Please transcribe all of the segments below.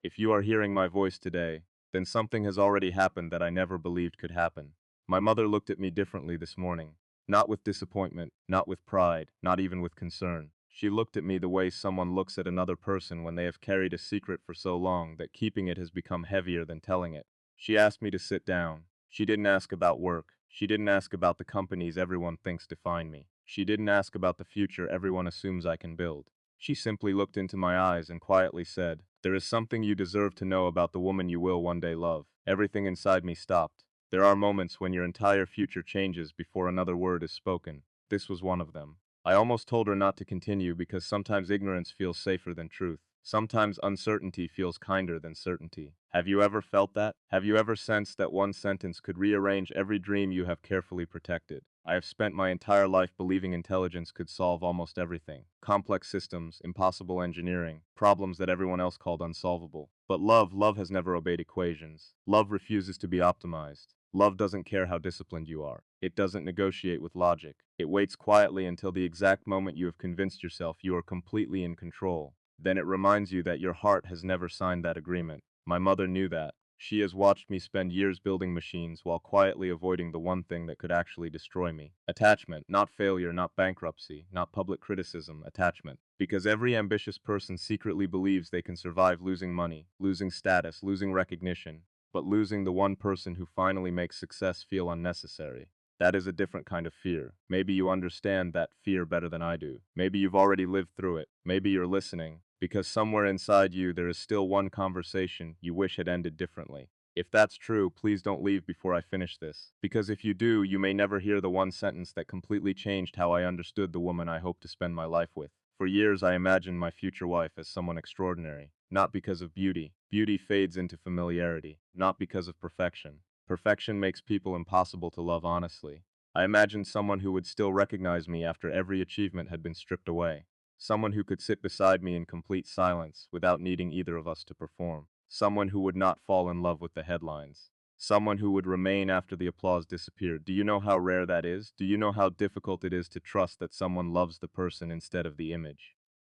If you are hearing my voice today, then something has already happened that I never believed could happen. My mother looked at me differently this morning. Not with disappointment, not with pride, not even with concern. She looked at me the way someone looks at another person when they have carried a secret for so long that keeping it has become heavier than telling it. She asked me to sit down. She didn't ask about work. She didn't ask about the companies everyone thinks define me. She didn't ask about the future everyone assumes I can build. She simply looked into my eyes and quietly said, "There is something you deserve to know about the woman you will one day love." Everything inside me stopped. There are moments when your entire future changes before another word is spoken. This was one of them. I almost told her not to continue because sometimes ignorance feels safer than truth. Sometimes uncertainty feels kinder than certainty. Have you ever felt that? Have you ever sensed that one sentence could rearrange every dream you have carefully protected? I have spent my entire life believing intelligence could solve almost everything. Complex systems, impossible engineering, problems that everyone else called unsolvable. But love has never obeyed equations. Love refuses to be optimized. Love doesn't care how disciplined you are. It doesn't negotiate with logic. It waits quietly until the exact moment you have convinced yourself you are completely in control. Then it reminds you that your heart has never signed that agreement. My mother knew that. She has watched me spend years building machines while quietly avoiding the one thing that could actually destroy me. Attachment, not failure, not bankruptcy, not public criticism, attachment. Because every ambitious person secretly believes they can survive losing money, losing status, losing recognition, but losing the one person who finally makes success feel unnecessary. That is a different kind of fear. Maybe you understand that fear better than I do. Maybe you've already lived through it. Maybe you're listening, because somewhere inside you there is still one conversation you wish had ended differently. If that's true, please don't leave before I finish this. Because if you do, you may never hear the one sentence that completely changed how I understood the woman I hope to spend my life with. For years I imagined my future wife as someone extraordinary. Not because of beauty. Beauty fades into familiarity. Not because of perfection. Perfection makes people impossible to love honestly. I imagined someone who would still recognize me after every achievement had been stripped away. Someone who could sit beside me in complete silence without needing either of us to perform. Someone who would not fall in love with the headlines. Someone who would remain after the applause disappeared. Do you know how rare that is? Do you know how difficult it is to trust that someone loves the person instead of the image?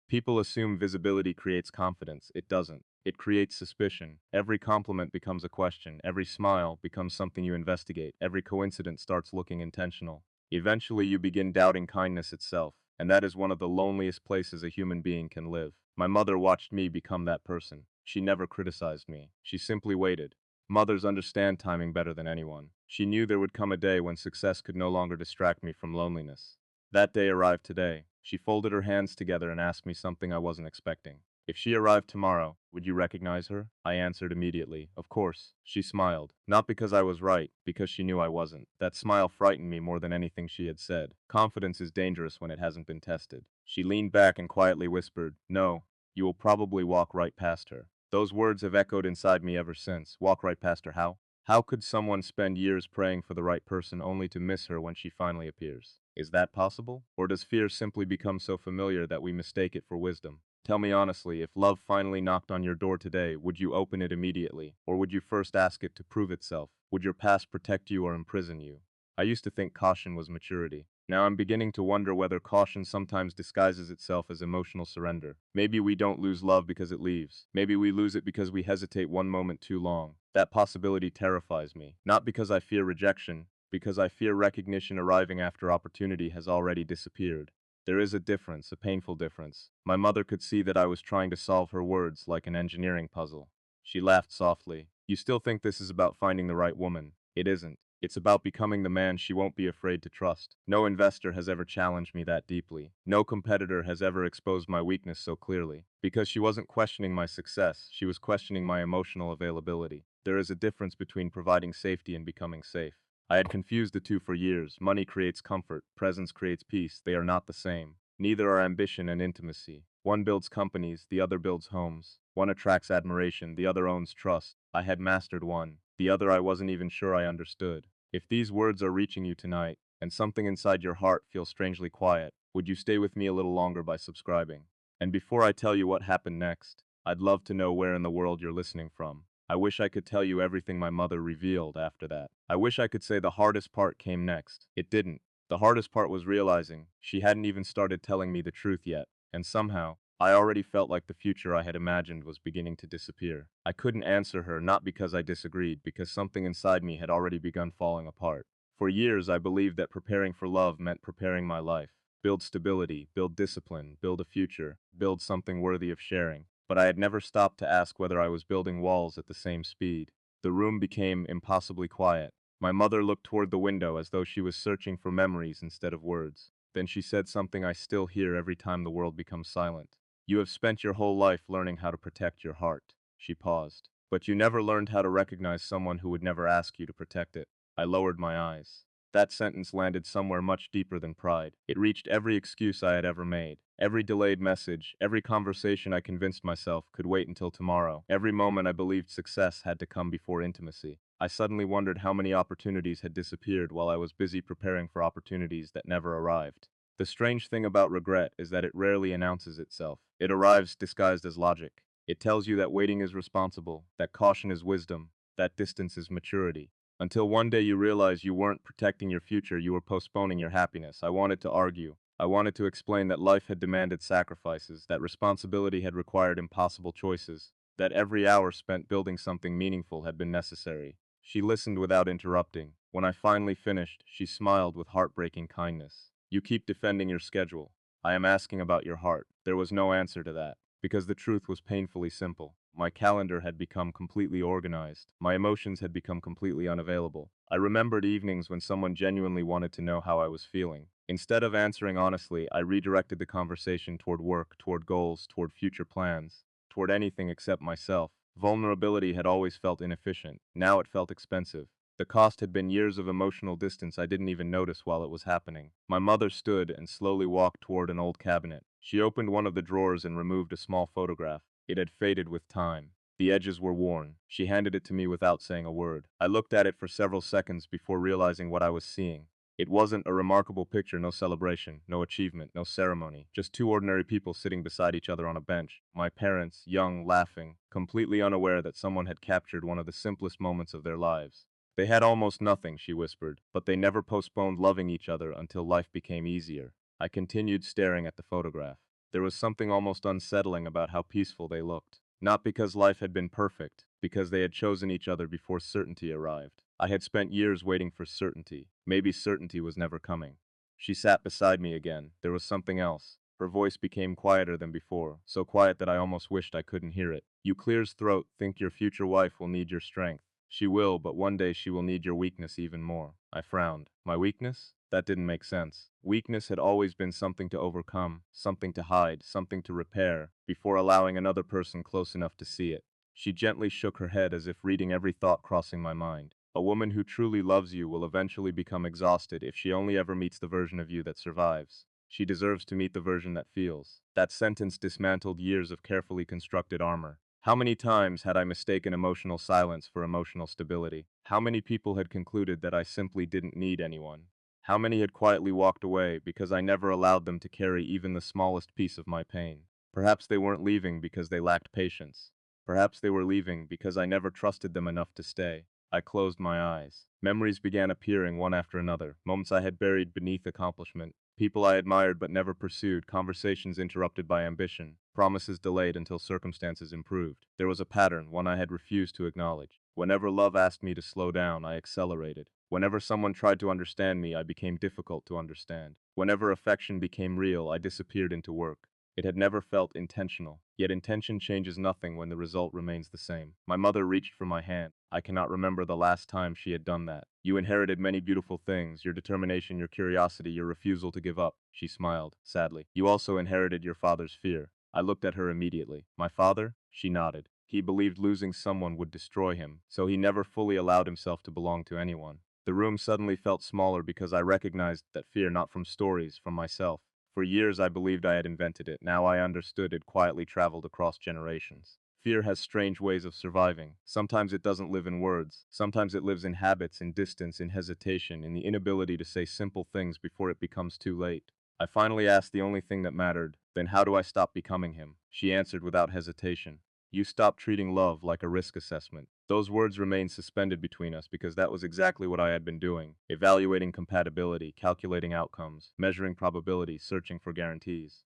People assume visibility creates confidence. It doesn't. It creates suspicion. Every compliment becomes a question. Every smile becomes something you investigate. Every coincidence starts looking intentional. Eventually, you begin doubting kindness itself, and that is one of the loneliest places a human being can live. My mother watched me become that person. She never criticized me. She simply waited. Mothers understand timing better than anyone. She knew there would come a day when success could no longer distract me from loneliness. That day arrived today. She folded her hands together and asked me something I wasn't expecting. If she arrived tomorrow, would you recognize her? I answered immediately, of course. She smiled. Not because I was right, because she knew I wasn't. That smile frightened me more than anything she had said. Confidence is dangerous when it hasn't been tested. She leaned back and quietly whispered, "No, you will probably walk right past her." Those words have echoed inside me ever since. Walk right past her how? How could someone spend years praying for the right person only to miss her when she finally appears? Is that possible? Or does fear simply become so familiar that we mistake it for wisdom? Tell me honestly, if love finally knocked on your door today, would you open it immediately? Or would you first ask it to prove itself? Would your past protect you or imprison you? I used to think caution was maturity. Now I'm beginning to wonder whether caution sometimes disguises itself as emotional surrender. Maybe we don't lose love because it leaves. Maybe we lose it because we hesitate one moment too long. That possibility terrifies me. Not because I fear rejection, because I fear recognition arriving after opportunity has already disappeared. There is a difference, a painful difference. My mother could see that I was trying to solve her words like an engineering puzzle. She laughed softly. "You still think this is about finding the right woman? It isn't. It's about becoming the man she won't be afraid to trust. No investor has ever challenged me that deeply. No competitor has ever exposed my weakness so clearly. Because she wasn't questioning my success, she was questioning my emotional availability. There is a difference between providing safety and becoming safe. I had confused the two for years. Money creates comfort, presence creates peace. They are not the same. Neither are ambition and intimacy. One builds companies, the other builds homes. One attracts admiration, the other owns trust. I had mastered one. The other I wasn't even sure I understood. If these words are reaching you tonight, and something inside your heart feels strangely quiet, would you stay with me a little longer by subscribing? And before I tell you what happened next, I'd love to know where in the world you're listening from. I wish I could tell you everything my mother revealed after that. I wish I could say the hardest part came next. It didn't. The hardest part was realizing she hadn't even started telling me the truth yet. And somehow, I already felt like the future I had imagined was beginning to disappear. I couldn't answer her, not because I disagreed, because something inside me had already begun falling apart. For years, I believed that preparing for love meant preparing my life. Build stability, build discipline, build a future, build something worthy of sharing. But I had never stopped to ask whether I was building walls at the same speed. The room became impossibly quiet. My mother looked toward the window as though she was searching for memories instead of words. Then she said something I still hear every time the world becomes silent. You have spent your whole life learning how to protect your heart. She paused. But you never learned how to recognize someone who would never ask you to protect it. I lowered my eyes. That sentence landed somewhere much deeper than pride. It reached every excuse I had ever made. Every delayed message, every conversation I convinced myself could wait until tomorrow. Every moment I believed success had to come before intimacy. I suddenly wondered how many opportunities had disappeared while I was busy preparing for opportunities that never arrived. The strange thing about regret is that it rarely announces itself. It arrives disguised as logic. It tells you that waiting is responsible, that caution is wisdom, that distance is maturity. Until one day you realize you weren't protecting your future, you were postponing your happiness. I wanted to argue. I wanted to explain that life had demanded sacrifices, that responsibility had required impossible choices, that every hour spent building something meaningful had been necessary. She listened without interrupting. When I finally finished, she smiled with heartbreaking kindness. You keep defending your schedule. I am asking about your heart. There was no answer to that, because the truth was painfully simple. My calendar had become completely organized. My emotions had become completely unavailable. I remembered evenings when someone genuinely wanted to know how I was feeling. Instead of answering honestly, I redirected the conversation toward work, toward goals, toward future plans, toward anything except myself. Vulnerability had always felt inefficient. Now it felt expensive. The cost had been years of emotional distance I didn't even notice while it was happening. My mother stood and slowly walked toward an old cabinet. She opened one of the drawers and removed a small photograph. It had faded with time. The edges were worn. She handed it to me without saying a word. I looked at it for several seconds before realizing what I was seeing. It wasn't a remarkable picture, no celebration, no achievement, no ceremony, just two ordinary people sitting beside each other on a bench. My parents, young, laughing, completely unaware that someone had captured one of the simplest moments of their lives. They had almost nothing, she whispered, but they never postponed loving each other until life became easier. I continued staring at the photograph. There was something almost unsettling about how peaceful they looked. Not because life had been perfect, because they had chosen each other before certainty arrived. I had spent years waiting for certainty. Maybe certainty was never coming. She sat beside me again. There was something else. Her voice became quieter than before, so quiet that I almost wished I couldn't hear it. You clear's throat, think your future wife will need your strength. She will, but one day she will need your weakness even more. I frowned. My weakness? That didn't make sense. Weakness had always been something to overcome, something to hide, something to repair, before allowing another person close enough to see it. She gently shook her head as if reading every thought crossing my mind. A woman who truly loves you will eventually become exhausted if she only ever meets the version of you that survives. She deserves to meet the version that feels. That sentence dismantled years of carefully constructed armor. How many times had I mistaken emotional silence for emotional stability? How many people had concluded that I simply didn't need anyone? How many had quietly walked away because I never allowed them to carry even the smallest piece of my pain? Perhaps they weren't leaving because they lacked patience. Perhaps they were leaving because I never trusted them enough to stay. I closed my eyes. Memories began appearing one after another, moments I had buried beneath accomplishment, people I admired but never pursued, conversations interrupted by ambition, promises delayed until circumstances improved. There was a pattern, one I had refused to acknowledge. Whenever love asked me to slow down, I accelerated. Whenever someone tried to understand me, I became difficult to understand. Whenever affection became real, I disappeared into work. It had never felt intentional, yet intention changes nothing when the result remains the same. My mother reached for my hand. I cannot remember the last time she had done that. You inherited many beautiful things, your determination, your curiosity, your refusal to give up. She smiled, sadly. You also inherited your father's fear. I looked at her immediately. My father? She nodded. He believed losing someone would destroy him, so he never fully allowed himself to belong to anyone. The room suddenly felt smaller because I recognized that fear not from stories, from myself. For years I believed I had invented it. Now I understood it quietly traveled across generations. Fear has strange ways of surviving. Sometimes it doesn't live in words. Sometimes it lives in habits, in distance, in hesitation, in the inability to say simple things before it becomes too late. I finally asked the only thing that mattered, then how do I stop becoming him? She answered without hesitation. You stop treating love like a risk assessment. Those words remained suspended between us because that was exactly what I had been doing, evaluating compatibility, calculating outcomes, measuring probability, searching for guarantees.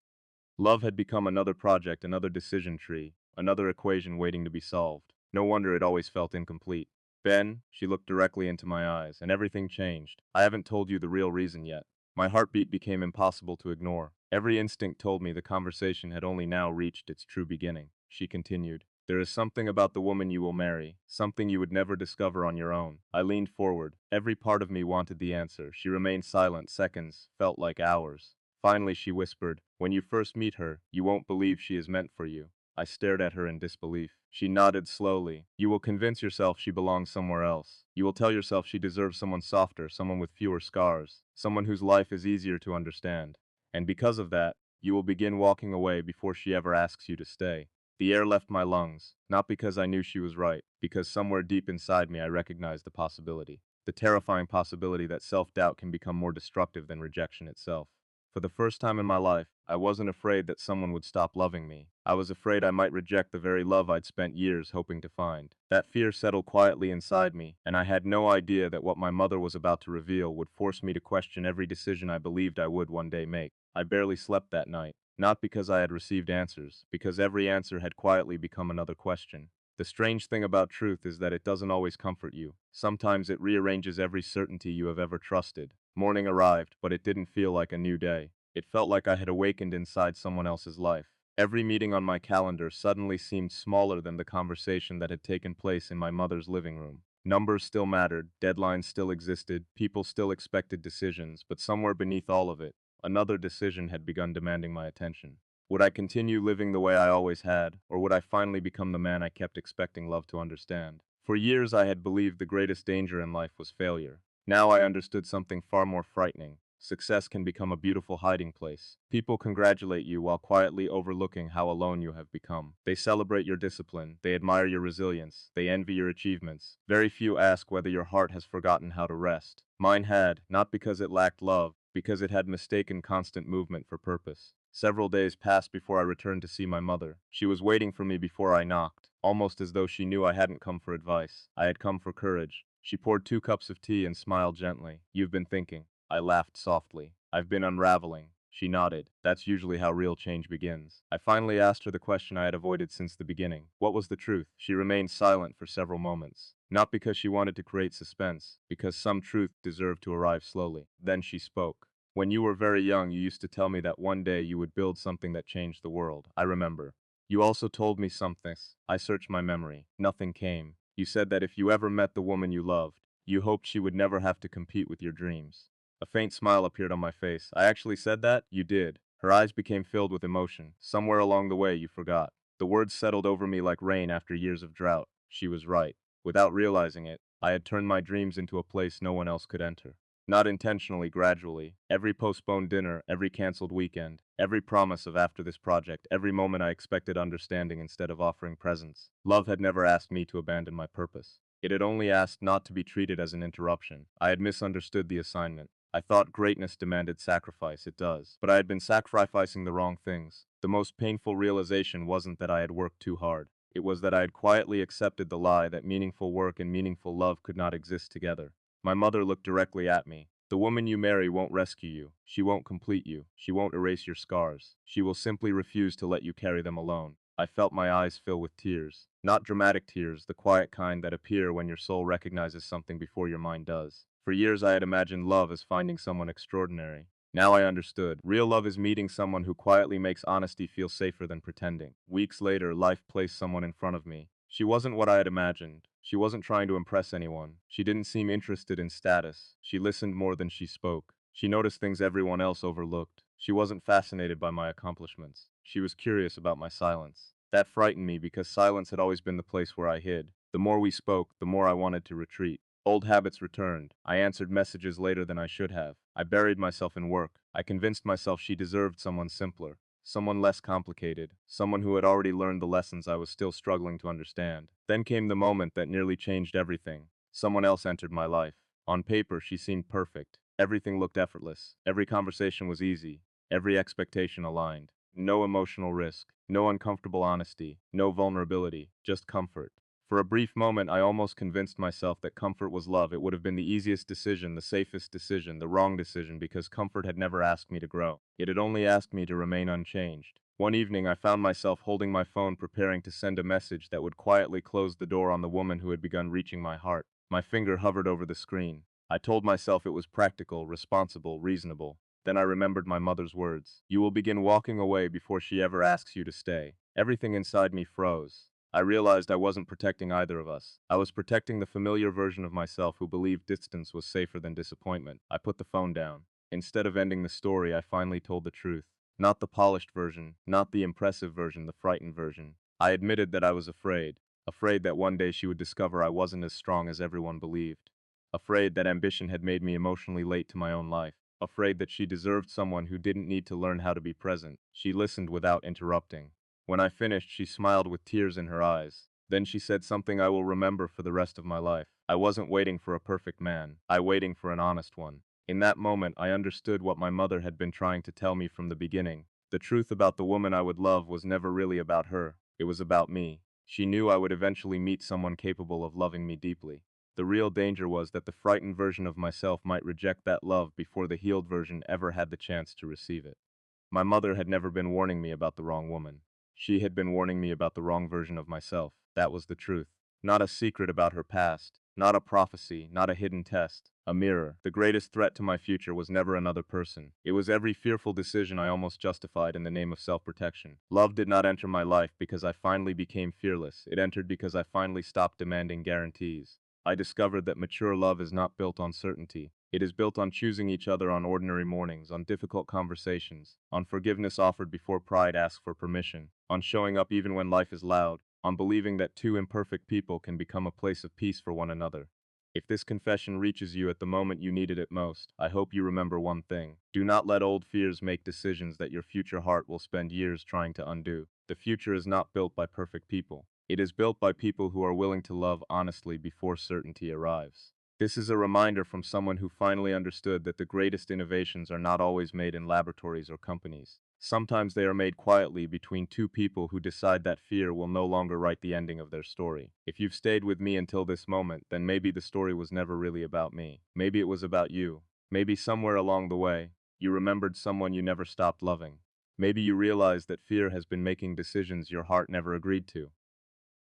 Love had become another project, another decision tree, another equation waiting to be solved. No wonder it always felt incomplete. Ben, she looked directly into my eyes, and everything changed. I haven't told you the real reason yet. My heartbeat became impossible to ignore. Every instinct told me the conversation had only now reached its true beginning. She continued, "There is something about the woman you will marry, something you would never discover on your own." I leaned forward. Every part of me wanted the answer. She remained silent. Seconds felt like hours. Finally, she whispered, "When you first meet her, you won't believe she is meant for you." I stared at her in disbelief. She nodded slowly. "You will convince yourself she belongs somewhere else. You will tell yourself she deserves someone softer, someone with fewer scars, someone whose life is easier to understand. And because of that, you will begin walking away before she ever asks you to stay." The air left my lungs, not because I knew she was right, because somewhere deep inside me I recognized the possibility. The terrifying possibility that self-doubt can become more destructive than rejection itself. For the first time in my life, I wasn't afraid that someone would stop loving me. I was afraid I might reject the very love I'd spent years hoping to find. That fear settled quietly inside me, and I had no idea that what my mother was about to reveal would force me to question every decision I believed I would one day make. I barely slept that night, not because I had received answers, because every answer had quietly become another question. The strange thing about truth is that it doesn't always comfort you. Sometimes it rearranges every certainty you have ever trusted. Morning arrived, but it didn't feel like a new day. It felt like I had awakened inside someone else's life. Every meeting on my calendar suddenly seemed smaller than the conversation that had taken place in my mother's living room. Numbers still mattered, deadlines still existed, people still expected decisions, but somewhere beneath all of it, another decision had begun demanding my attention. Would I continue living the way I always had, or would I finally become the man I kept expecting love to understand? For years I had believed the greatest danger in life was failure. Now I understood something far more frightening. Success can become a beautiful hiding place. People congratulate you while quietly overlooking how alone you have become. They celebrate your discipline, they admire your resilience, they envy your achievements. Very few ask whether your heart has forgotten how to rest. Mine had, not because it lacked love, because it had mistaken constant movement for purpose. Several days passed before I returned to see my mother. She was waiting for me before I knocked, almost as though she knew I hadn't come for advice. I had come for courage. She poured 2 cups of tea and smiled gently. "You've been thinking." I laughed softly. "I've been unraveling." She nodded. "That's usually how real change begins." I finally asked her the question I had avoided since the beginning. What was the truth? She remained silent for several moments. Not because she wanted to create suspense, because some truth deserved to arrive slowly. Then she spoke. "When you were very young, you used to tell me that one day you would build something that changed the world. I remember. You also told me something." I searched my memory. Nothing came. "You said that if you ever met the woman you loved, you hoped she would never have to compete with your dreams." A faint smile appeared on my face. "I actually said that?" "You did." Her eyes became filled with emotion. "Somewhere along the way, you forgot." The words settled over me like rain after years of drought. She was right. Without realizing it, I had turned my dreams into a place no one else could enter. Not intentionally, gradually. Every postponed dinner, every canceled weekend, every promise of after this project, every moment I expected understanding instead of offering presents. Love had never asked me to abandon my purpose. It had only asked not to be treated as an interruption. I had misunderstood the assignment. I thought greatness demanded sacrifice. It does. But I had been sacrificing the wrong things. The most painful realization wasn't that I had worked too hard. It was that I had quietly accepted the lie that meaningful work and meaningful love could not exist together. My mother looked directly at me. "The woman you marry won't rescue you. She won't complete you. She won't erase your scars. She will simply refuse to let you carry them alone." I felt my eyes fill with tears. Not dramatic tears, the quiet kind that appear when your soul recognizes something before your mind does. For years I had imagined love as finding someone extraordinary. Now I understood. Real love is meeting someone who quietly makes honesty feel safer than pretending. Weeks later, life placed someone in front of me. She wasn't what I had imagined. She wasn't trying to impress anyone. She didn't seem interested in status. She listened more than she spoke. She noticed things everyone else overlooked. She wasn't fascinated by my accomplishments. She was curious about my silence. That frightened me because silence had always been the place where I hid. The more we spoke, the more I wanted to retreat. Old habits returned. I answered messages later than I should have. I buried myself in work. I convinced myself she deserved someone simpler. Someone less complicated, someone who had already learned the lessons I was still struggling to understand. Then came the moment that nearly changed everything. Someone else entered my life. On paper, she seemed perfect. Everything looked effortless. Every conversation was easy. Every expectation aligned. No emotional risk. No uncomfortable honesty. No vulnerability. Just comfort. For a brief moment, I almost convinced myself that comfort was love. It would have been the easiest decision, the safest decision, the wrong decision, because comfort had never asked me to grow. It had only asked me to remain unchanged. One evening, I found myself holding my phone preparing to send a message that would quietly close the door on the woman who had begun reaching my heart. My finger hovered over the screen. I told myself it was practical, responsible, reasonable. Then I remembered my mother's words. You will begin walking away before she ever asks you to stay. Everything inside me froze. I realized I wasn't protecting either of us. I was protecting the familiar version of myself who believed distance was safer than disappointment. I put the phone down. Instead of ending the story, I finally told the truth. Not the polished version, not the impressive version, the frightened version. I admitted that I was afraid. Afraid that one day she would discover I wasn't as strong as everyone believed. Afraid that ambition had made me emotionally late to my own life. Afraid that she deserved someone who didn't need to learn how to be present. She listened without interrupting. When I finished, she smiled with tears in her eyes. Then she said something I will remember for the rest of my life. I wasn't waiting for a perfect man. I waiting for an honest one. In that moment, I understood what my mother had been trying to tell me from the beginning. The truth about the woman I would love was never really about her. It was about me. She knew I would eventually meet someone capable of loving me deeply. The real danger was that the frightened version of myself might reject that love before the healed version ever had the chance to receive it. My mother had never been warning me about the wrong woman. She had been warning me about the wrong version of myself. That was the truth. Not a secret about her past. Not a prophecy. Not a hidden test. A mirror. The greatest threat to my future was never another person. It was every fearful decision I almost justified in the name of self-protection. Love did not enter my life because I finally became fearless. It entered because I finally stopped demanding guarantees. I discovered that mature love is not built on certainty. It is built on choosing each other on ordinary mornings, on difficult conversations, on forgiveness offered before pride asks for permission, on showing up even when life is loud, on believing that two imperfect people can become a place of peace for one another. If this confession reaches you at the moment you needed it most, I hope you remember one thing. Do not let old fears make decisions that your future heart will spend years trying to undo. The future is not built by perfect people. It is built by people who are willing to love honestly before certainty arrives. This is a reminder from someone who finally understood that the greatest innovations are not always made in laboratories or companies. Sometimes they are made quietly between two people who decide that fear will no longer write the ending of their story. If you've stayed with me until this moment, then maybe the story was never really about me. Maybe it was about you. Maybe somewhere along the way, you remembered someone you never stopped loving. Maybe you realized that fear has been making decisions your heart never agreed to.